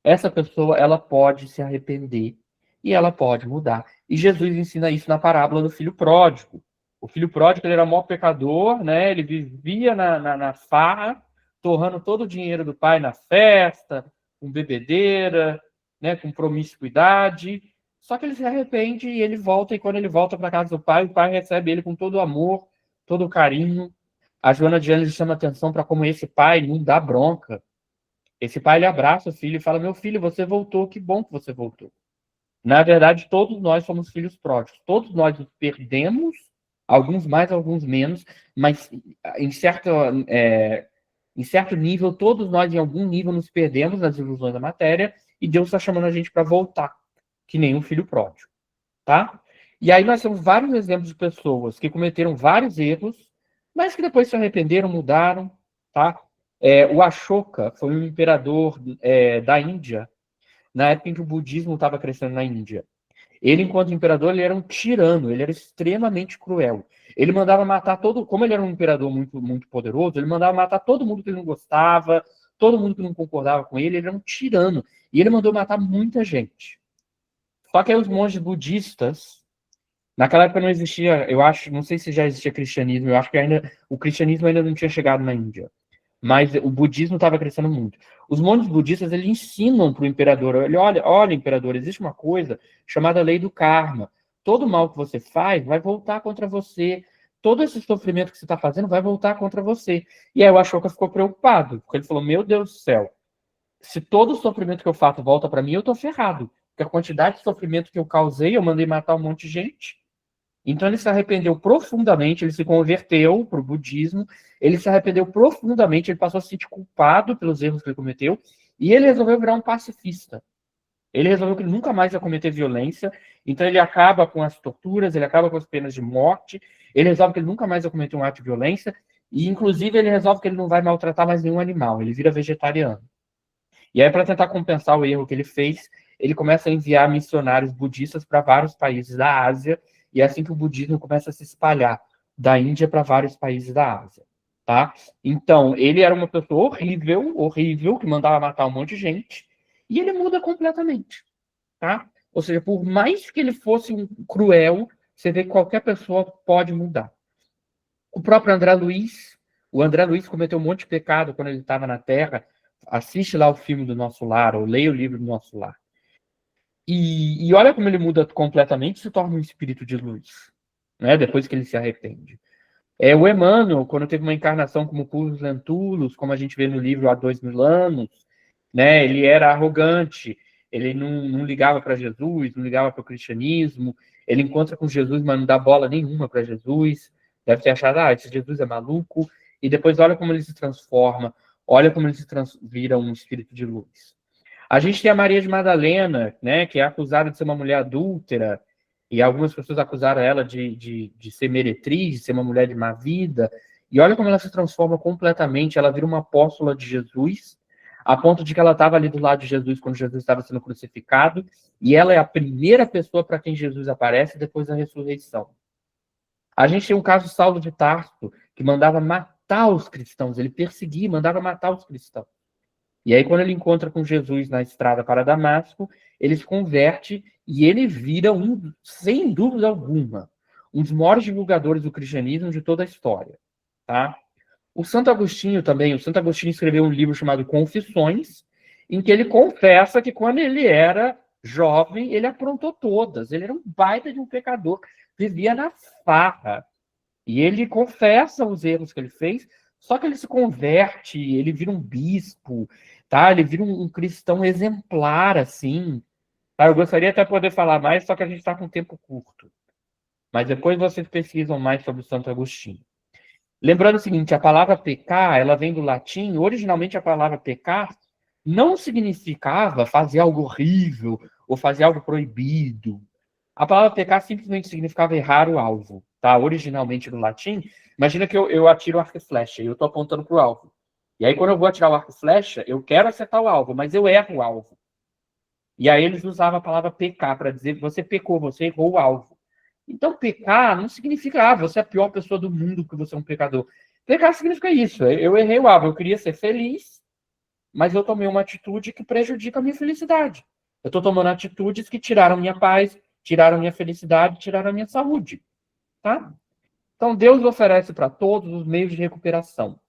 essa pessoa ela pode se arrepender e ela pode mudar. E Jesus ensina isso na parábola do filho pródigo. O filho pródigo ele era maior pecador, né? Ele vivia na farra, torrando todo o dinheiro do pai na festa, com bebedeira, né? Com promiscuidade. Só que ele se arrepende e ele volta, e quando ele volta para casa do pai, o pai recebe ele com todo o amor, todo o carinho. A Joana de Ângeles chama atenção para como esse pai não dá bronca. Esse pai ele abraça o filho e fala: meu filho, você voltou, que bom que você voltou. Na verdade, todos nós somos filhos pródigos. Todos nós nos perdemos, alguns mais, alguns menos, mas em certo nível, todos nós, em algum nível, nos perdemos nas ilusões da matéria e Deus está chamando a gente para voltar, que nem um filho pródigo, tá? E aí nós temos vários exemplos de pessoas que cometeram vários erros, mas que depois se arrependeram, mudaram, tá? O Ashoka foi um imperador da Índia, na época em que o budismo estava crescendo na Índia. Ele, enquanto imperador, ele era um tirano, ele era extremamente cruel. Ele mandava matar todo, como ele era um imperador muito, muito poderoso, ele mandava matar todo mundo que ele não gostava, todo mundo que não concordava com ele, ele era um tirano. E ele mandou matar muita gente. Só que aí os monges budistas, naquela época não existia, eu acho, não sei se já existia cristianismo, eu acho que ainda o cristianismo ainda não tinha chegado na Índia. Mas o budismo estava crescendo muito. Os monges budistas, eles ensinam para o imperador, olha, imperador, existe uma coisa chamada lei do karma. Todo mal que você faz vai voltar contra você. Todo esse sofrimento que você está fazendo vai voltar contra você. E aí o Ashoka ficou preocupado, porque ele falou, meu Deus do céu, se todo o sofrimento que eu faço volta para mim, eu estou ferrado. Porque a quantidade de sofrimento que eu causei, eu mandei matar um monte de gente. Então ele se arrependeu profundamente, ele se converteu para o budismo, ele se arrependeu profundamente, ele passou a se sentir culpado pelos erros que ele cometeu, e ele resolveu virar um pacifista. Ele resolveu que ele nunca mais ia cometer violência, então ele acaba com as torturas, ele acaba com as penas de morte, ele resolve que ele nunca mais vai cometer um ato de violência, e inclusive ele resolve que ele não vai maltratar mais nenhum animal, ele vira vegetariano. E aí, para tentar compensar o erro que ele fez, ele começa a enviar missionários budistas para vários países da Ásia, e é assim que o budismo começa a se espalhar da Índia para vários países da Ásia, tá? Então, ele era uma pessoa horrível, horrível, que mandava matar um monte de gente, e ele muda completamente, tá? Ou seja, por mais que ele fosse um cruel, você vê que qualquer pessoa pode mudar. O próprio André Luiz, o André Luiz cometeu um monte de pecado quando ele estava na Terra. Assiste lá o filme do Nosso Lar, ou leia o livro do Nosso Lar. E olha como ele muda completamente e se torna um espírito de luz, né? Depois que ele se arrepende. O Emmanuel, quando teve uma encarnação como Purus Lentulus, como a gente vê no livro Há 2000 anos, né? Ele era arrogante, ele não ligava para Jesus, não ligava para o cristianismo, ele encontra com Jesus, mas não dá bola nenhuma para Jesus, deve ter achado, esse Jesus é maluco, e depois olha como ele se transforma, olha como ele vira um espírito de luz. A gente tem a Maria de Madalena, né, que é acusada de ser uma mulher adúltera, e algumas pessoas acusaram ela de ser meretriz, de ser uma mulher de má vida, e olha como ela se transforma completamente, ela vira uma apóstola de Jesus, a ponto de que ela estava ali do lado de Jesus quando Jesus estava sendo crucificado, e ela é a primeira pessoa para quem Jesus aparece depois da ressurreição. A gente tem um caso Saulo de Tarso, que mandava matar os cristãos, ele perseguia, mandava matar os cristãos. E aí, quando ele encontra com Jesus na estrada para Damasco, ele se converte e ele vira, sem dúvida alguma, um dos maiores divulgadores do cristianismo de toda a história. Tá? O Santo Agostinho também, o Santo Agostinho escreveu um livro chamado Confissões, em que ele confessa que quando ele era jovem, ele aprontou todas. Ele era um baita de um pecador, vivia na farra. E ele confessa os erros que ele fez, só que ele se converte, ele vira um bispo, tá? Ele vira um cristão exemplar, assim. Tá? Eu gostaria até poder falar mais, só que a gente está com tempo curto. Mas depois vocês pesquisam mais sobre o Santo Agostinho. Lembrando o seguinte, a palavra pecar, ela vem do latim, originalmente a palavra pecar não significava fazer algo horrível ou fazer algo proibido. A palavra pecar simplesmente significava errar o alvo, tá? Originalmente no latim, imagina que eu atiro um arco e flecha e eu estou apontando para o alvo. E aí, quando eu vou atirar o arco e flecha, eu quero acertar o alvo, mas eu erro o alvo. E aí eles usavam a palavra pecar para dizer que você pecou, você errou o alvo. Então, pecar não significa, você é a pior pessoa do mundo porque você é um pecador. Pecar significa isso, eu errei o alvo, eu queria ser feliz, mas eu tomei uma atitude que prejudica a minha felicidade. Eu estou tomando atitudes que tiraram minha paz, tiraram minha felicidade, tiraram a minha saúde. Tá? Então, Deus oferece para todos os meios de recuperação.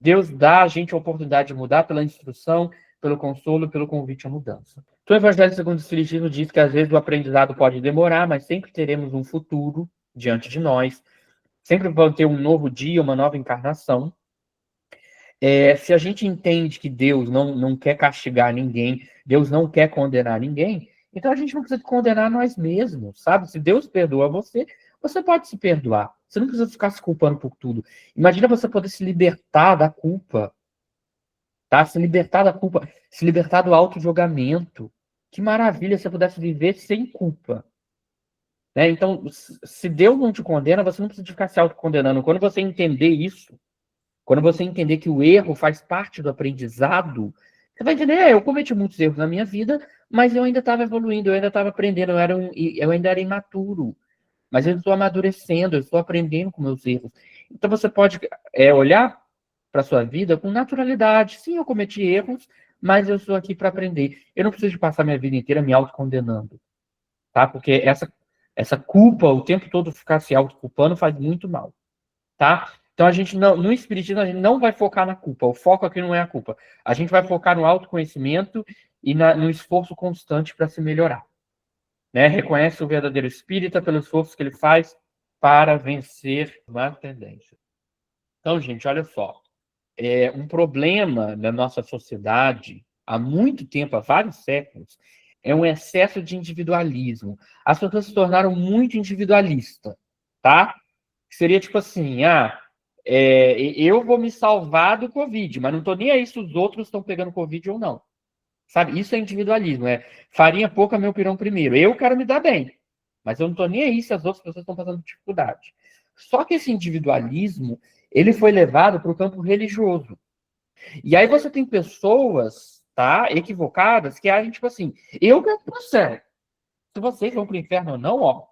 Deus dá a gente a oportunidade de mudar pela instrução, pelo consolo, pelo convite à mudança. Então, o Evangelho segundo o Espiritismo diz que às vezes o aprendizado pode demorar, mas sempre teremos um futuro diante de nós. Sempre vamos ter um novo dia, uma nova encarnação. Se a gente entende que Deus não quer castigar ninguém, Deus não quer condenar ninguém, então a gente não precisa condenar nós mesmos, sabe? Se Deus perdoa você, você pode se perdoar. Você não precisa ficar se culpando por tudo. Imagina você poder se libertar da culpa, tá? Se libertar da culpa, se libertar do auto-julgamento. Que maravilha se você pudesse viver sem culpa. Né? Então, se Deus não te condena, você não precisa ficar se autocondenando. Quando você entender isso, quando você entender que o erro faz parte do aprendizado, você vai entender, eu cometi muitos erros na minha vida, mas eu ainda estava evoluindo, eu ainda estava aprendendo, eu ainda era imaturo. Mas eu estou amadurecendo, eu estou aprendendo com meus erros. Então você pode olhar para a sua vida com naturalidade. Sim, eu cometi erros, mas eu estou aqui para aprender. Eu não preciso de passar minha vida inteira me autocondenando, tá? Porque essa culpa, o tempo todo ficar se autoculpando, faz muito mal, tá? Então a gente não, no Espiritismo, a gente não vai focar na culpa. O foco aqui não é a culpa. A gente vai focar no autoconhecimento e no esforço constante para se melhorar. Né? Reconhece o verdadeiro espírita pelo esforço que ele faz para vencer uma tendência. Então, gente, olha só. Um problema da nossa sociedade, há muito tempo, há vários séculos, é um excesso de individualismo. As pessoas se tornaram muito individualistas, tá? Seria tipo assim, eu vou me salvar do Covid, mas não estou nem aí se os outros estão pegando Covid ou não. Sabe? Isso é individualismo, farinha pouca, meu pirão primeiro. Eu quero me dar bem, mas eu não estou nem aí se as outras pessoas estão passando dificuldade. Só que esse individualismo, ele foi levado para o campo religioso. E aí você tem pessoas, tá, equivocadas, que agem tipo assim, eu quero para o céu. Se vocês vão para o inferno ou não,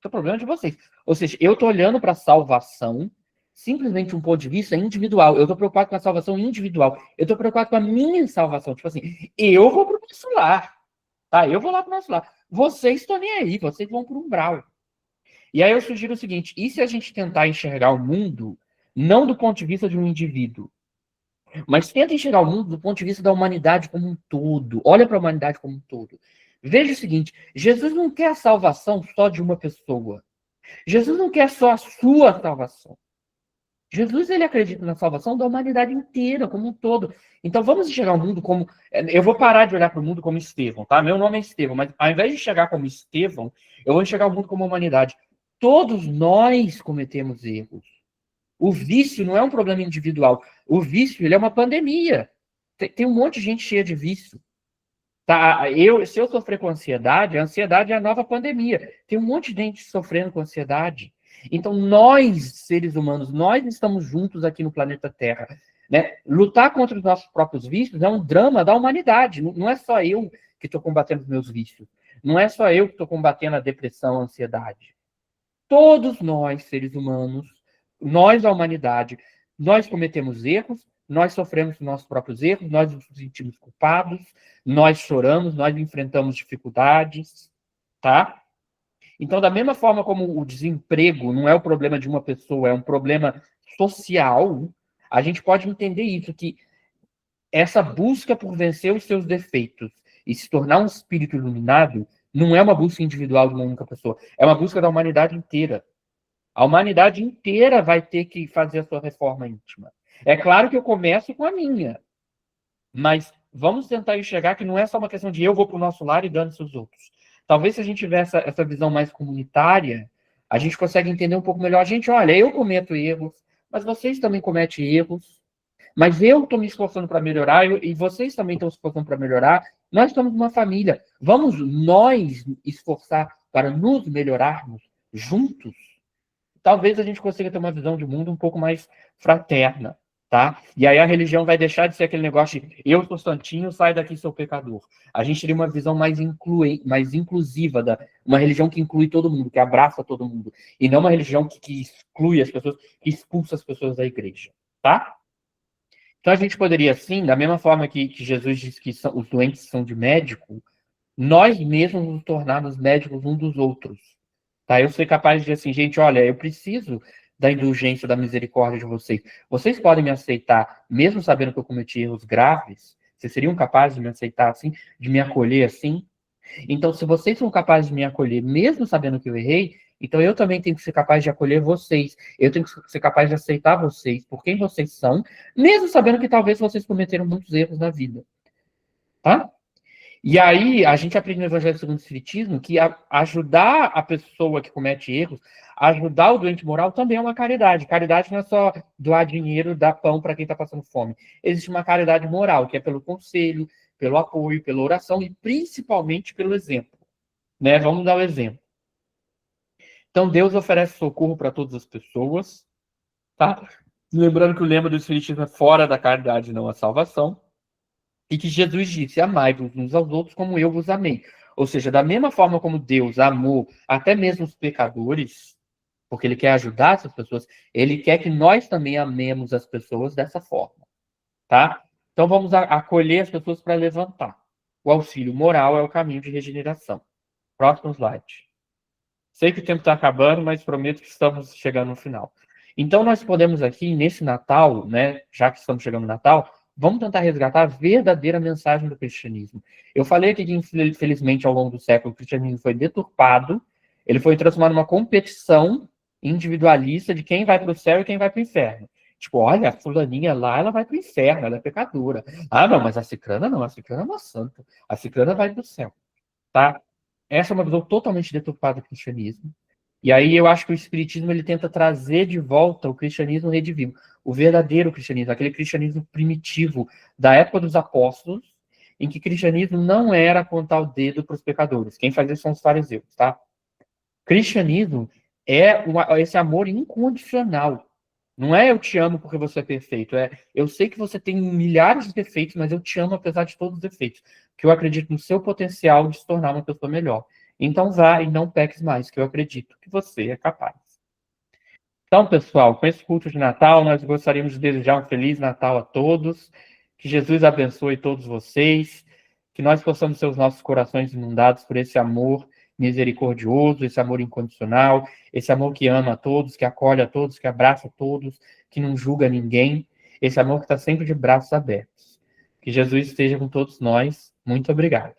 é o problema de vocês. Ou seja, eu estou olhando para a salvação simplesmente um ponto de vista individual. Eu estou preocupado com a salvação individual. Eu estou preocupado com a minha salvação. Tipo assim, eu vou para o nosso lar. Tá? Eu vou lá para o nosso lar. Vocês estão nem aí, vocês vão para o umbral. E aí eu sugiro o seguinte, e se a gente tentar enxergar o mundo não do ponto de vista de um indivíduo, mas tenta enxergar o mundo do ponto de vista da humanidade como um todo. Olha para a humanidade como um todo. Veja o seguinte, Jesus não quer a salvação só de uma pessoa. Jesus não quer só a sua salvação. Jesus, ele acredita na salvação da humanidade inteira, como um todo. Então, vamos enxergar o mundo como... Eu vou parar de olhar para o mundo como Estevão, tá? Meu nome é Estevão, mas ao invés de enxergar como Estevão, eu vou enxergar o mundo como humanidade. Todos nós cometemos erros. O vício não é um problema individual. O vício, ele é uma pandemia. Tem um monte de gente cheia de vício. Tá? Se eu sofrer com ansiedade, a ansiedade é a nova pandemia. Tem um monte de gente sofrendo com ansiedade. Então, nós, seres humanos, nós estamos juntos aqui no planeta Terra. Né? Lutar contra os nossos próprios vícios é um drama da humanidade. Não é só eu que estou combatendo os meus vícios. Não é só eu que estou combatendo a depressão, a ansiedade. Todos nós, seres humanos, nós, a humanidade, nós cometemos erros, nós sofremos os nossos próprios erros, nós nos sentimos culpados, nós choramos, nós enfrentamos dificuldades, tá? Então, da mesma forma como o desemprego não é o problema de uma pessoa, é um problema social, a gente pode entender isso, que essa busca por vencer os seus defeitos e se tornar um espírito iluminado não é uma busca individual de uma única pessoa, é uma busca da humanidade inteira. A humanidade inteira vai ter que fazer a sua reforma íntima. É claro que eu começo com a minha, mas vamos tentar enxergar que não é só uma questão de eu vou para o nosso lar e dane-se os outros. Talvez se a gente tiver essa visão mais comunitária, a gente consegue entender um pouco melhor. A gente, olha, eu cometo erros, mas vocês também cometem erros. Mas eu estou me esforçando para melhorar e vocês também estão se esforçando para melhorar. Nós somos uma família. Vamos nós esforçar para nos melhorarmos juntos? Talvez a gente consiga ter uma visão de mundo um pouco mais fraterna, tá? E aí a religião vai deixar de ser aquele negócio de eu sou santinho, sai daqui, sou pecador. A gente teria uma visão mais inclusiva, uma religião que inclui todo mundo, que abraça todo mundo, e não uma religião que exclui as pessoas, que expulsa as pessoas da igreja, tá? Então a gente poderia, sim, da mesma forma que Jesus disse que os doentes são de médico, nós mesmos nos tornarmos médicos um dos outros. Tá? Eu sou capaz de dizer assim, gente, olha, eu preciso da indulgência, da misericórdia de vocês. Vocês podem me aceitar, mesmo sabendo que eu cometi erros graves? Vocês seriam capazes de me aceitar assim, de me acolher assim? Então, se vocês são capazes de me acolher, mesmo sabendo que eu errei, então eu também tenho que ser capaz de acolher vocês. Eu tenho que ser capaz de aceitar vocês por quem vocês são, mesmo sabendo que talvez vocês cometeram muitos erros na vida. Tá? E aí, a gente aprende no Evangelho segundo o Espiritismo que ajudar a pessoa que comete erros, ajudar o doente moral também é uma caridade. Caridade não é só doar dinheiro, dar pão para quem está passando fome. Existe uma caridade moral, que é pelo conselho, pelo apoio, pela oração e principalmente pelo exemplo. Né? Vamos dar o exemplo. Então, Deus oferece socorro para todas as pessoas. Tá? Lembrando que o lema do Espiritismo é fora da caridade, não a salvação. E que Jesus disse: amai-vos uns aos outros como eu vos amei. Ou seja, da mesma forma como Deus amou até mesmo os pecadores, porque ele quer ajudar essas pessoas, ele quer que nós também amemos as pessoas dessa forma, tá? Então vamos acolher as pessoas para levantar. O auxílio moral é o caminho de regeneração. Próximo slide. Sei que o tempo está acabando, mas prometo que estamos chegando no final. Então nós podemos aqui, nesse Natal, né, já que estamos chegando no Natal, vamos tentar resgatar a verdadeira mensagem do cristianismo. Eu falei aqui que, infelizmente, ao longo do século, o cristianismo foi deturpado, ele foi transformado numa competição individualista de quem vai para o céu e quem vai para o inferno. Tipo, olha, a fulaninha lá, ela vai para o inferno, ela é pecadora. Ah, não, mas a cicrana não, a cicrana é uma santa. A cicrana vai para o céu, tá? Essa é uma visão totalmente deturpada do cristianismo. E aí eu acho que o espiritismo ele tenta trazer de volta o cristianismo redivivo, o verdadeiro cristianismo, aquele cristianismo primitivo da época dos apóstolos, em que cristianismo não era apontar o dedo para os pecadores. Quem faz isso são os fariseus, tá? Cristianismo é esse amor incondicional. Não é eu te amo porque você é perfeito, é eu sei que você tem milhares de defeitos, mas eu te amo apesar de todos os defeitos, que eu acredito no seu potencial de se tornar uma pessoa melhor. Então vá e não peques mais, que eu acredito que você é capaz. Então, pessoal, com esse culto de Natal, nós gostaríamos de desejar um Feliz Natal a todos, que Jesus abençoe todos vocês, que nós possamos ter os nossos corações inundados por esse amor misericordioso, esse amor incondicional, esse amor que ama a todos, que acolhe a todos, que abraça a todos, que não julga ninguém, esse amor que está sempre de braços abertos. Que Jesus esteja com todos nós. Muito obrigado.